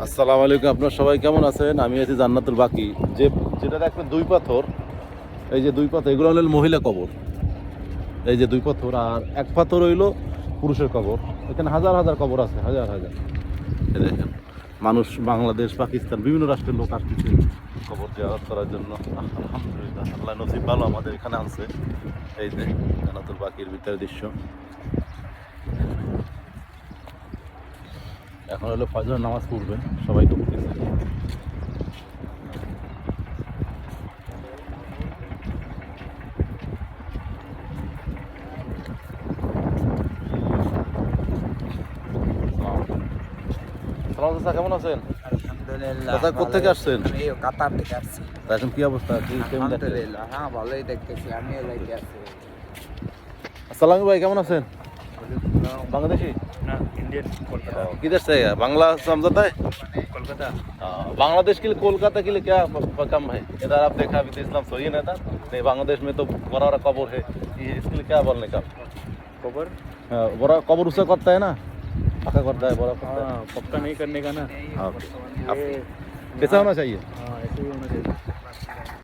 আসসালামু আলাইকুম, আপনার সবাই কেমন আছেন? আমি আছি জান্নাতুল বাকি। যেটা দেখবেন দুই পাথর, এই যে দুই পাথর, এগুলো হলো মহিলা কবর। এই যে দুই পাথর, আর এক পাথর হইলো পুরুষের কবর। এখানে হাজার হাজার কবর আছে, হাজার হাজার। এই দেখেন, মানুষ বাংলাদেশ, পাকিস্তান, বিভিন্ন রাষ্ট্রের লোক আসতেছে কবর জিয়ারত করার জন্য। আলহামদুলিল্লাহ, আল্লাহ নসিব ভালো আমাদের এখানে আছে। এই যে জান্নাতুল বাকির ভিতরের দৃশ্য। এখন হলো ফজর নামাজ পড়বেন, সবাই ঢুকতেছে। সালাম চাচা, কেমন আছেন? আলহামদুলিল্লাহ, চাচা কোত্থেকে ভালোই। আসছেন? আমি কাতার থেকে আসছি। তা এখন কি অবস্থা, কি কেমন দেখছেন? আলহামদুলিল্লাহ, হ্যাঁ ভালোই দেখতেছি। আমিও লাইকে আছি। আসসালামু ভাই, কেমন আছেন? বাংলাদেশি? না, ইন্ডিয়ান, কলকাতা। কি দেশ থেকে? बांग्ला समझता है? কলকাতা। बांग्लादेश के लिए कोलकाता के लिए क्या कम है? इधर आप देखा अभी तो इस्लाम सही नहीं था। नहीं, बांग्लादेश में तो बड़ा बड़ा कब्र है, ये इसके लिए क्या बोलने का? खबर? हाँ, बड़ा कब्र उसे करता है ना, पक्का करता है, बड़ा करता है। हाँ, पक्का नहीं करने का ना। हाँ, कैसा होना चाहिए? हाँ, ऐसे ही होना चाहिए।